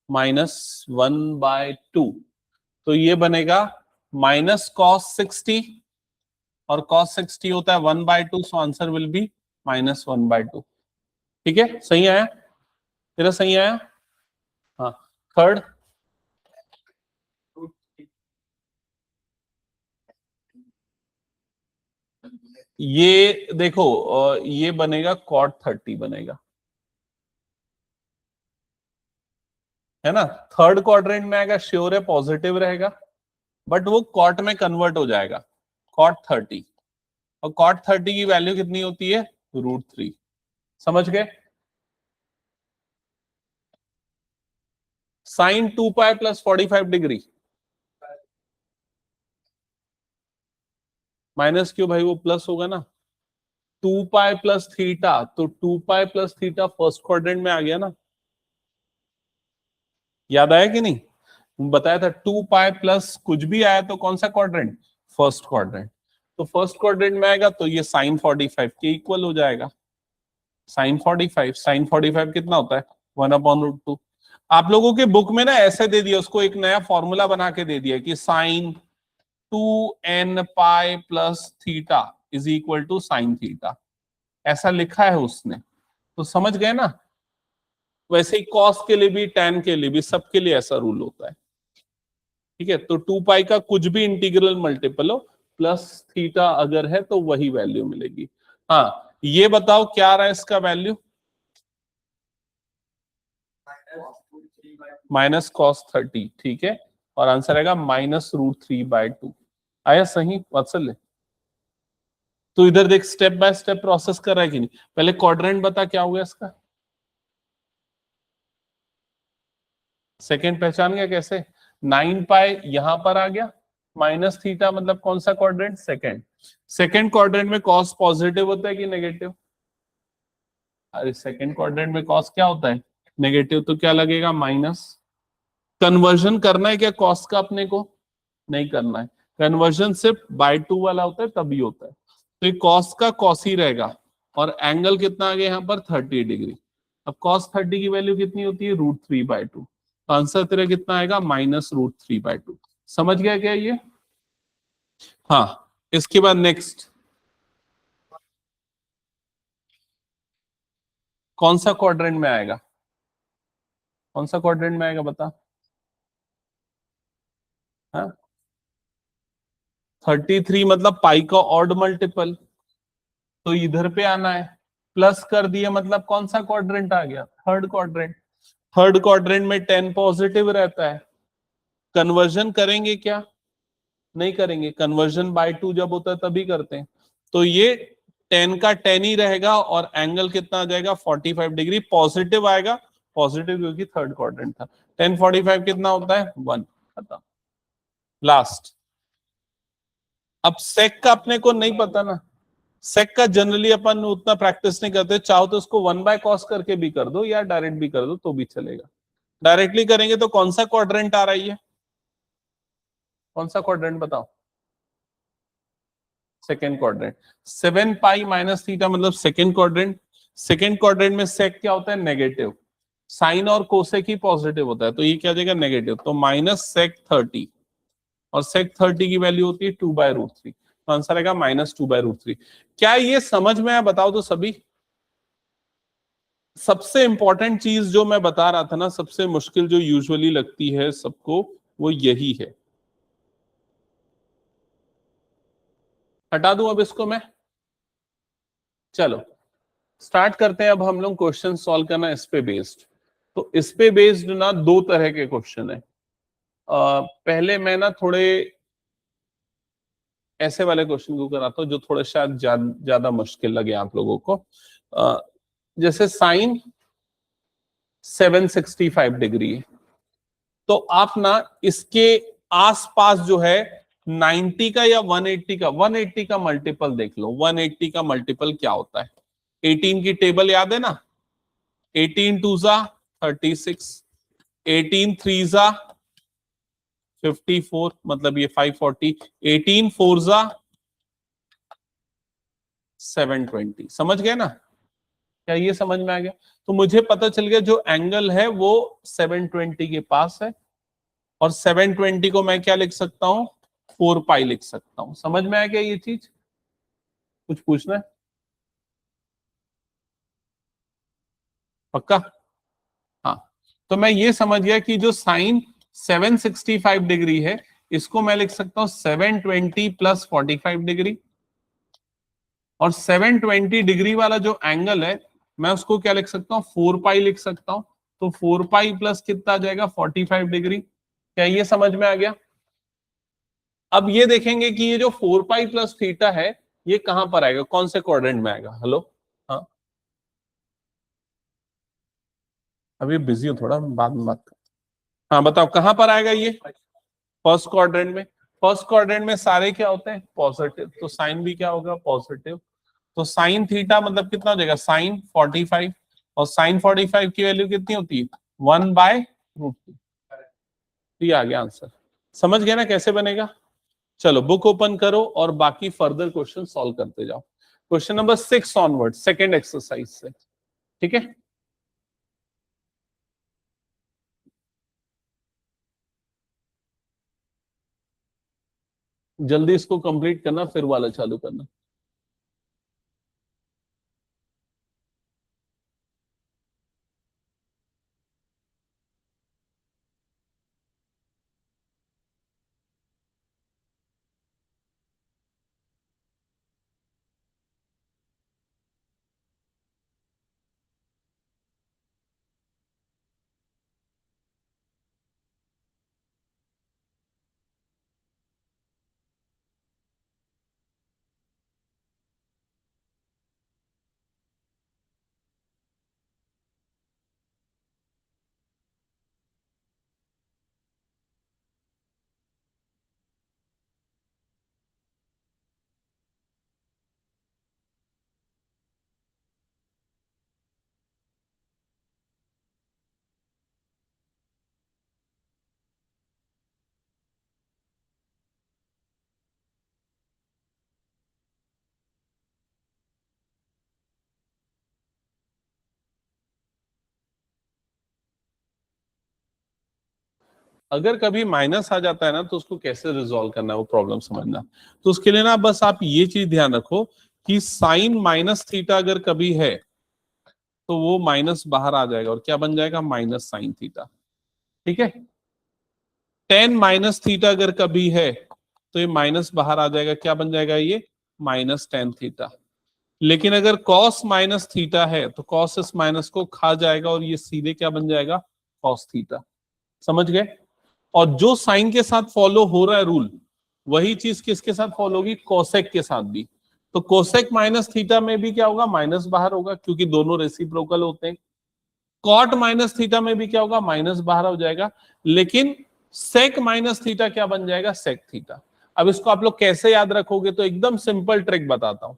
-1/2। तो ये बनेगा -cos 60, और cos 60 होता है 1/2, सो आंसर विल बी -1/2। ठीक है, सही आया? तेरा सही आया? हाँ। थर्ड, ये देखो, ये बनेगा cot 30 बनेगा, है ना? थर्ड क्वाड्रेंट में आएगा, श्योर है पॉजिटिव रहेगा, बट वो कॉट में कन्वर्ट हो जाएगा, cot 30। और cot 30 की वैल्यू कितनी होती है? √3। समझ गए? साइन 2π + 45 डिग्री, माइनस क्यों भाई, वो प्लस होगा ना। 2π + थीटा, तो 2π + थीटा फर्स्ट क्वाड्रेंट में आ गया ना। याद आया कि नहीं? बताया था 2π प्लस कुछ भी आया तो कौन सा क्वाड्रेंट? First quadrant. तो फर्स्ट क्वाड्रेंट में आएगा तो ये साइन 45 के इक्वल हो जाएगा। साइन 45 कितना होता है? 1/√2। आप लोगों के बुक में ना ऐसे दे दिया, उसको एक नया फॉर्मूला बना के दे दिया कि sine 2nπ + theta is equal to sine theta, ऐसा लिखा है उसने। तो समझ गए ना? वैसे ही कॉस के लिए भी, टैन के लिए भी, सबके लिए ऐसा रूल होता है। ठीक है, तो 2π का कुछ भी इंटीग्रल मल्टीपल हो प्लस थीटा अगर है तो वही वैल्यू मिलेगी। हाँ, ये बताओ क्या रहा है इसका वैल्यू? -cos 30। ठीक है, और आंसर आएगा -√3/2। आया सही वात्सल्य? तो इधर देख, स्टेप बाय स्टेप प्रोसेस कर रहा है कि नहीं? पहले क्वाड्रेंट बता क्या हुआ इसका। सेकेंड पहचान गया कैसे? 9π यहां पर आ गया, माइनस थीटा मतलब कौन सा क्वाड्रेंट? सेकेंड। सेकेंड क्वाड्रेंट में कॉस पॉजिटिव होता है कि नेगेटिव? अरे सेकेंड क्वाड्रेंट में कॉस क्या होता है? नेगेटिव, तो क्या लगेगा? माइनस। कन्वर्जन करना है क्या कॉस का अपने को? नहीं करना है। कन्वर्जन सिर्फ बाय 2 वाला होता है, तभी होता है। तो ये कॉस का कॉस ही रहेगा, और एंगल कितना आ गया यहाँ पर? 30 डिग्री। अब cos 30 की वैल्यू कितनी होती है, √3/2। तो आंसर तेरा कितना आएगा, -√3/2। समझ गया क्या ये? हाँ, इसके बाद नेक्स्ट, कौन सा क्वाड्रेंट में आएगा, कौन सा क्वाड्रेंट में आएगा बता। हाँ, 33 मतलब पाई का ऑड मल्टीपल, तो इधर पे आना है। प्लस कर दिया मतलब कौन सा क्वाड्रेंट आ गया, थर्ड क्वाड्रेंट। थर्ड क्वाड्रेंट में 10 पॉजिटिव रहता है। कन्वर्जन करेंगे क्या, नहीं करेंगे, कन्वर्जन बाय 2 जब होता है तभी करते हैं। तो ये 10 का 10 ही रहेगा और एंगल कितना आ जाएगा, 45 डिग्री पॉजिटिव आएगा। पॉजिटिव क्योंकि थर्ड क्वाड्रेंट था। 10 45 कितना होता है, 1। खत्म। लास्ट। अब सेक का अपने को नहीं पता ना, सेक का जनरली अपन उतना प्रैक्टिस नहीं करते, चाहो तो उसको 1/cos करके भी कर दो या डायरेक्ट भी कर दो तो भी चलेगा। डायरेक्टली करेंगे तो कौन सा क्वाड्रेंट आ रही है, कौन सा क्वाड्रेंट बताओ, सेकेंड क्वाड्रेंट। 7π - थीटा मतलब सेकेंड क्वाड्रेंट। सेकेंड क्वाड्रेंट में सेक क्या होता है, नेगेटिव। साइन और कोसेक ही पॉजिटिव होता है, तो ये क्या जाएगा, नेगेटिव। तो -sec 30, और sec 30 की वैल्यू होती है 2/√3। तो आंसर आएगा -2/√3। क्या ये समझ में आया, बताओ तो सभी। सबसे इंपॉर्टेंट चीज जो मैं बता रहा था ना, सबसे मुश्किल जो यूजुअली लगती है सबको, वो यही है। हटा दूं अब इसको मैं, चलो स्टार्ट करते हैं अब हम लोग क्वेश्चन सॉल्व करना इस पे बेस्ड। तो इस पे बेस्ड ना दो तरह के क्वेश्चन है। पहले मैं ना थोड़े ऐसे वाले क्वेश्चन को कराता हूँ जो थोड़े शायद ज्यादा मुश्किल लगे आप लोगों को। अ, जैसे साइन 765 डिग्री है, तो आप ना इसके आसपास जो है 90 का या 180 का मल्टीपल देख लो। 180 का मल्टीपल क्या होता है, 18 की टेबल याद है ना, 18 2 जा 36, 18 3 जा 54 मतलब ये 540, 18 4 जा 720। समझ गए ना, क्या ये समझ में आ गया? तो मुझे पता चल गया जो एंगल है वो 720 के पास है, और 720 को मैं क्या लिख सकता हूं, 4π लिख सकता हूं। समझ में आ गया ये चीज, कुछ पूछना है? पक्का? हाँ, तो मैं ये समझ गया कि जो साइन 765 डिग्री है, इसको मैं लिख सकता हूं 720 + 45 डिग्री, और 720 डिग्री वाला जो एंगल है, मैं उसको क्या लिख सकता हूँ, 4π लिख सकता हूँ। तो 4π प्लस कितना आ जाएगा, 45 डिग्री। क्या ये समझ में आ गया? अब ये देखेंगे कि ये जो 4π + थीटा है, ये कहां पर आएगा, कौन से क्वाड्रेंट में आएगा। हेलो, हाँ, अभी बिजी हूँ थोड़ा, बाद में बात कर। हाँ बताओ कहां पर आएगा ये, फर्स्ट क्वाड्रेंट में। फर्स्ट क्वाड्रेंट में सारे क्या होते हैं, पॉजिटिव, तो साइन भी क्या होगा, पॉजिटिव। तो साइन थीटा मतलब कितना हो जाएगा, साइन 45, और साइन 45 की वैल्यू कितनी होती है, 1/√2। ये आ गया आंसर। समझ गए ना कैसे बनेगा? चलो बुक ओपन करो और बाकी फर्दर क्वेश्चन सॉल्व करते जाओ। Question number 6 onward, second exercise से। ठीक है, जल्दी इसको कंप्लीट करना, फिर वाला चालू करना। अगर कभी माइनस आ जाता है ना तो उसको कैसे रिजॉल्व करना है वो प्रॉब्लम समझना। तो उसके लिए ना बस आप ये चीज ध्यान रखो कि साइन माइनस थीटा अगर कभी है तो वो माइनस बाहर आ जाएगा और क्या बन जाएगा, माइनस साइन थीटा। ठीक है, टेन माइनस थीटा अगर कभी है तो ये माइनस बाहर आ जाएगा, क्या बन जाएगा ये, माइनस टेन थीटा। लेकिन अगर कॉस माइनस थीटा है तो कॉस इस माइनस को खा जाएगा और ये सीधे क्या बन जाएगा, कॉस थीटा। समझ गए। और जो साइन के साथ फॉलो हो रहा है रूल, वही चीज किसके साथ फॉलो होगी, कोसेक के साथ भी। तो कोसेक माइनस थीटा में भी क्या होगा, माइनस बाहर होगा क्योंकि दोनों रेसिप्रोकल होते हैं। कॉट माइनस थीटा में भी क्या होगा, माइनस बाहर हो जाएगा। लेकिन सेक माइनस थीटा क्या बन जाएगा, सेक थीटा। अब इसको आप लोग कैसे याद रखोगे, तो एकदम सिंपल ट्रिक बताता हूं।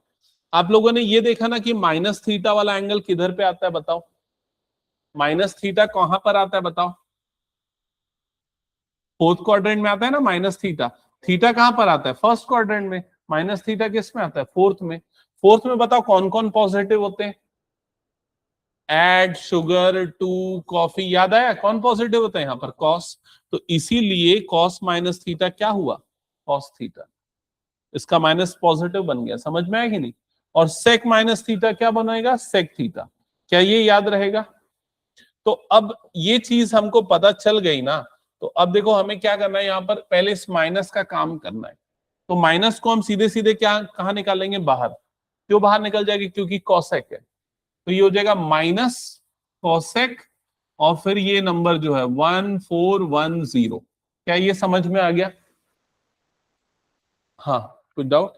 आप लोगों ने ये देखा ना कि माइनस थीटा वाला एंगल किधर पे आता है, बताओ। माइनस थीटा कहां पर आता है बताओ, फोर्थ क्वाड्रेंट में आता है ना माइनस थीटा। थीटा कहां पर आता है, फर्स्ट क्वाड्रेंट में। माइनस थीटा किस में आता है, फोर्थ में। फोर्थ में बताओ कौन कौन पॉजिटिव होते हैं, एड शुगर टू कॉफी, याद आया कौन पॉजिटिव होता है यहाँ पर, कॉस। तो इसीलिए कॉस माइनस थीटा क्या हुआ, कॉस थीटा। इसका माइनस पॉजिटिव बन गया, समझ में आया कि नहीं। और सेक माइनस थीटा क्या बनेगा, सेक थीटा। क्या ये याद रहेगा। तो अब ये चीज हमको पता चल गई ना। तो अब देखो हमें क्या करना है, यहाँ पर पहले इस माइनस का काम करना है। तो माइनस को हम सीधे सीधे क्या कहा निकालेंगे, बाहर। क्यों बाहर निकल जाएगी, क्योंकि कॉसेक है। तो ये हो जाएगा माइनस कॉसेक, और फिर ये नंबर जो है 1410। क्या ये समझ में आ गया। हाँ, कुछ डाउट।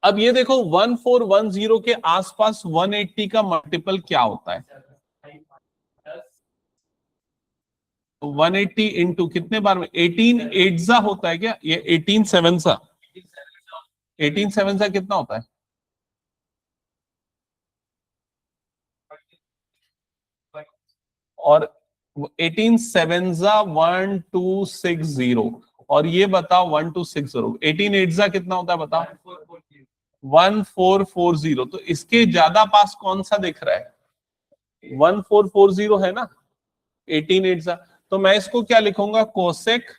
अब ये देखो 1410 के आसपास 180 का मल्टीपल क्या होता है, 180 इंटू कितने बार में, 18 एट होता है क्या, ये 18 सेवन सा, 18 सेवन सा कितना होता है, और 18 सेवन जा 1260। और ये बताओ 1260, 18 एट जा कितना होता है बताओ, 1440। तो इसके ज्यादा पास कौन सा दिख रहा है, 1440 है ना, 18 एट जा। तो मैं इसको क्या लिखूंगा, कोसेक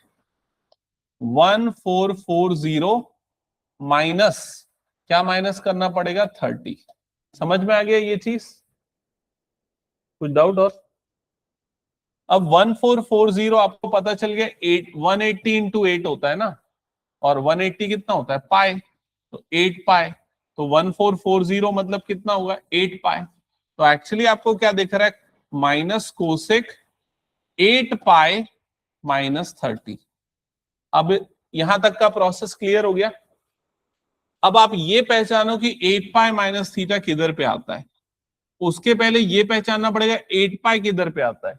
1440 माइनस, क्या माइनस करना पड़ेगा, 30। समझ में आ गया ये चीज, कुछ डाउट और। अब 1440 आपको पता चल गया, 180 इंटू 8 होता है ना, और 180 कितना होता है, पाई। तो 8 पाई, तो 1440 मतलब कितना होगा, 8 पाई। तो एक्चुअली आपको क्या दिख रहा है, माइनस कोसेक 8 पाई माइनस 30। अब यहां तक का प्रोसेस क्लियर हो गया। अब आप ये पहचानो कि 8 पाई माइनस थीटा किधर पे आता है। उसके पहले ये पहचानना पड़ेगा 8 पाई किधर पे आता है।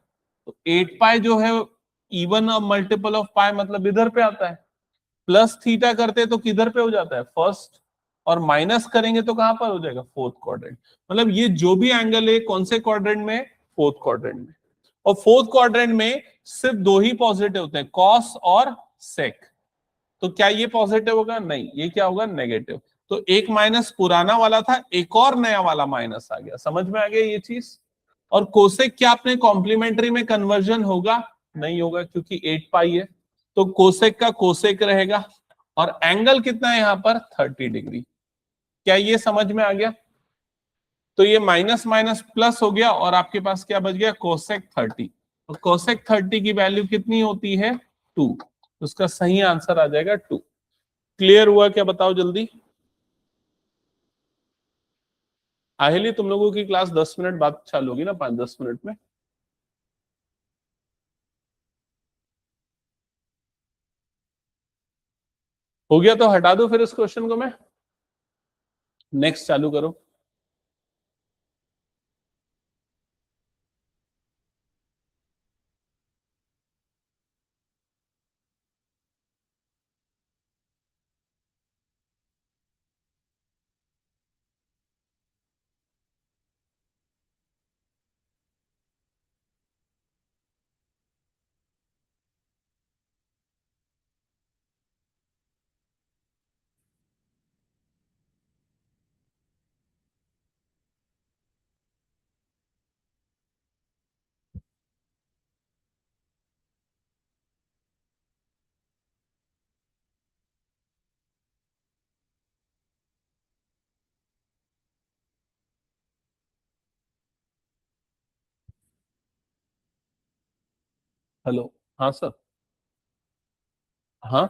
तो 8 पाई जो है इवन मल्टीपल ऑफ पाई, मतलब इधर पे आता है। प्लस थीटा करते तो किधर पे हो जाता है, फर्स्ट। और माइनस करेंगे तो कहां पर हो जाएगा, फोर्थ क्वाड्रेंट। मतलब ये जो भी एंगल है कौन से क्वाड्रेंट में, फोर्थ क्वाड्रेंट में। और फोर्थ क्वाड्रेंट में सिर्फ दो ही पॉजिटिव होते हैं, कॉस और सेक। तो क्या ये पॉजिटिव होगा, नहीं, ये क्या होगा, नेगेटिव। तो एक माइनस पुराना वाला था, एक और नया वाला माइनस आ गया, समझ में आ गया ये चीज। और कोसेक क्या अपने कॉम्प्लीमेंट्री में कन्वर्जन होगा, नहीं होगा, क्योंकि 8 पाई है। तो कोसेक का कोसेक रहेगा। और एंगल कितना है यहाँ पर, 30 डिग्री। क्या ये समझ में आ गया। तो ये माइनस माइनस प्लस हो गया और आपके पास क्या बच गया, कोसेक 30। तो कोसेक 30 की वैल्यू कितनी होती है, 2। उसका सही आंसर आ जाएगा 2। क्लियर हुआ क्या, बताओ जल्दी। आहिली तुम लोगों की क्लास 10 मिनट बाद चालू होगी ना, 5-10 मिनट में। हो गया तो हटा दो फिर इस क्वेश्चन को मैं, नेक्स्ट चालू करो। हेलो। हाँ सर। हाँ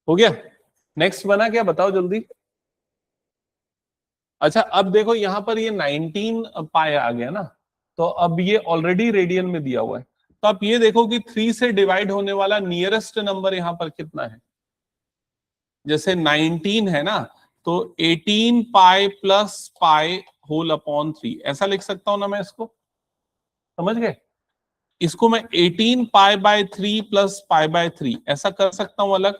हो गया। नेक्स्ट बना क्या बताओ जल्दी। अच्छा अब देखो यहाँ पर ये 19 पाई आ गया ना, तो अब ये ऑलरेडी रेडियन में दिया हुआ है। तो आप ये देखो कि 3 से डिवाइड होने वाला नियरेस्ट नंबर यहाँ पर कितना है। जैसे 19 है ना, तो 18 pi plus pi whole upon 3 ऐसा लिख सकता हूं ना मैं इसको। समझ गए? इसको मैं 18 pi by 3 plus pi by 3 ऐसा कर सकता हूं अलग।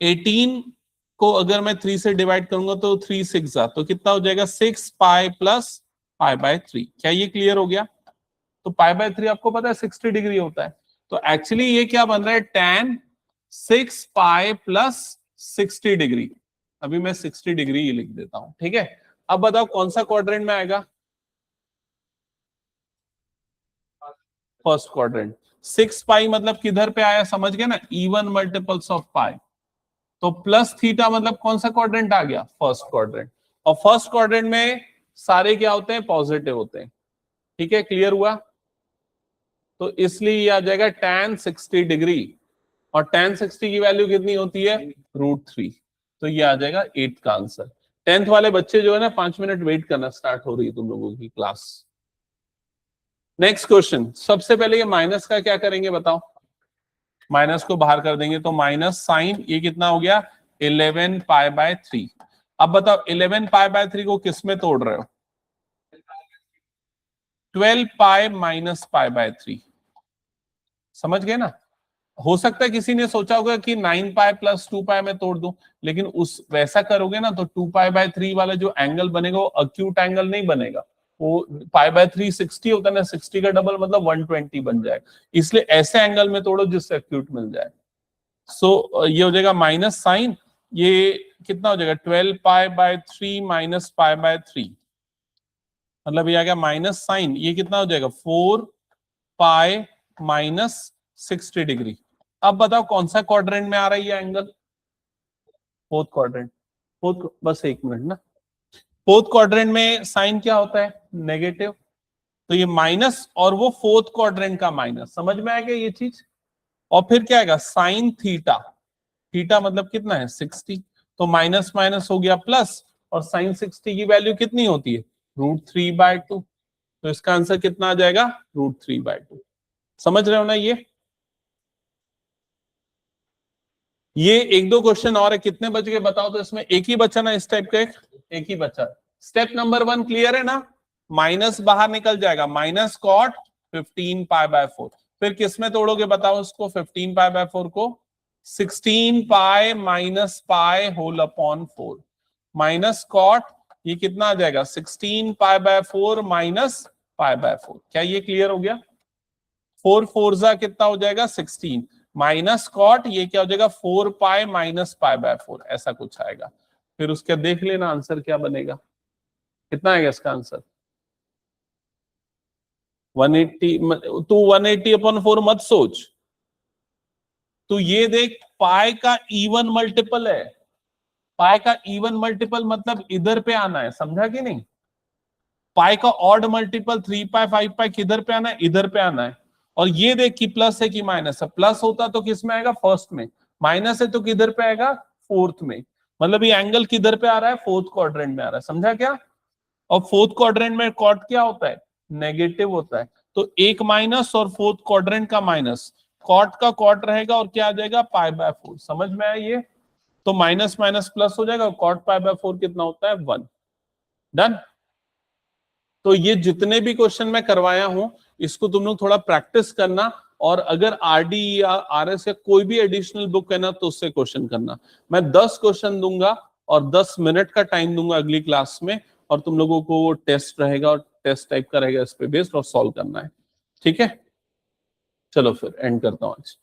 18 को अगर मैं 3 से डिवाइड करूंगा तो 3 6 जा, तो कितना हो जाएगा 6 पाई प्लस पाई बाय 3। क्या ये क्लियर हो गया? तो पाई बाय 3 आपको पता है 60 डिग्री होता है। तो एक्चुअली ये क्या बन रहा है, tan 6 पाई प्लस 60 डिग्री। अभी मैं 60 डिग्री ही लिख देता हूं, ठीक है। अब बताओ कौन सा क्वाड्रेंट में आएगा। First quadrant. 6 पाई मतलब किधर पे आया, समझ गए ना, इवन मल्टीपल्स ऑफ पाई। तो प्लस थीटा मतलब कौन सा क्वाड्रेंट आ गया, फर्स्ट क्वाड्रेंट। और फर्स्ट क्वाड्रेंट में सारे क्या होते हैं, पॉजिटिव होते हैं। ठीक है, क्लियर हुआ। तो इसलिए ये आ जाएगा tan 60 डिग्री, और tan 60 की वैल्यू कितनी होती है, √3। तो ये आ जाएगा 8 का आंसर। 10th वाले बच्चे जो है ना, 5 मिनट वेट करना, स्टार्ट हो रही है तुम लोगों की क्लास। Next question. सबसे पहले ये माइनस का क्या करेंगे बताओ। माइनस को बाहर कर देंगे तो माइनस साइन ये कितना हो गया, 11 पाई बाय 3। अब बताओ 11 पाई बाय 3 को किस में तोड़ रहे हो, 12 पाई माइनस पाई बाय 3। समझ गए ना। हो सकता है किसी ने सोचा होगा कि 9 पाई प्लस 2 पाई में तोड़ दूं, लेकिन उस वैसा करोगे ना तो 2 पाई बाय 3 वाला जो एंगल बनेगा वो अक्यूट एंगल नहीं बनेगा। वो पाई बाय 3 60 होता है ना, 60 का डबल मतलब 120 बन जाए। इसलिए ऐसे एंगल में तोड़ो जिससे अक्यूट मिल जाए। सो ये हो जाएगा माइनस साइन, ये कितना हो जाएगा 12 pi by 3 minus pi by 3, मतलब ये आ गया माइनस साइन, ये कितना हो जाएगा 4 पाई माइनस 60 डिग्री। अब बताओ कौन सा क्वाड्रेंट में आ रहा है ये एंगल, फोर्थ क्वाड्रेंट। फोर्थ, बस एक मिनट ना। फोर्थ क्वाड्रेंट में साइन क्या होता है, नेगेटिव। तो ये माइनस और वो फोर्थ क्वाड्रेंट का माइनस, समझ में आएगा ये चीज। और फिर क्या आएगा साइन थीटा, थीटा मतलब कितना है 60, तो माइनस माइनस हो गया प्लस, और साइन 60 की वैल्यू कितनी होती है √3/2, तो इसका आंसर कितना आ जाएगा √3/2। समझ रहे हो ना ये एक दो क्वेश्चन और है, कितने बच गए बताओ तो, इसमें एक ही बचा ना इस टाइप का, एक ही बचा। स्टेप नंबर 1 क्लियर है ना, माइनस बाहर निकल जाएगा, माइनस कॉट 15π/4, फिर किसमें तोड़ोगे बताओ इसको 15π/4 को, 16π minus pi whole upon 4, minus cot ये कितना आ जाएगा 16π/4 माइनस π/4, क्या ये क्लियर हो गया। 4 4 कितना हो जाएगा 16, माइनस कॉट ये क्या हो जाएगा 4π माइनस π/4, ऐसा कुछ आएगा। फिर उसका देख लेना आंसर क्या बनेगा, कितना आएगा इसका आंसर 180। तू 180/4 मत सोच, तो ये देख पाई का इवन मल्टीपल है, पाई का इवन मल्टीपल मतलब इधर पे आना है, समझा कि नहीं। पाई का ऑड मल्टीपल 3π 5π किधर पे आना है, इधर पे आना है। और ये देख कि प्लस है कि माइनस है, प्लस होता तो किस में आएगा फर्स्ट में, माइनस है तो किधर पे आएगा फोर्थ में, मतलब ये एंगल किधर पे आ रहा है फोर्थ क्वाड्रेंट में आ रहा है, समझा क्या। और फोर्थ क्वाड्रेंट में कॉट क्या होता है नेगेटिव होता है, तो एक माइनस और फोर्थ क्वाड्रेंट का माइनस, कॉट का कॉट रहेगा और क्या आ जाएगा π/4, समझ में आया ये। तो माइनस माइनस प्लस हो जाएगा, कॉट π/4 कितना होता है 1। डन। तो ये जितने भी क्वेश्चन मैं करवाया हूं इसको तुम लोग थोड़ा प्रैक्टिस करना, और अगर आरडी या आरएस या कोई भी एडिशनल बुक है ना तो उससे क्वेश्चन करना। मैं 10 क्वेश्चन दूंगा और 10 मिनट का टाइम दूंगा अगली क्लास में, और तुम लोगों को वो टेस्ट रहेगा और टेस्ट टाइप का रहेगा, इस पे बेस्ड और सॉल्व करना है, ठीक है। चलो फिर एंड करता हूं आज।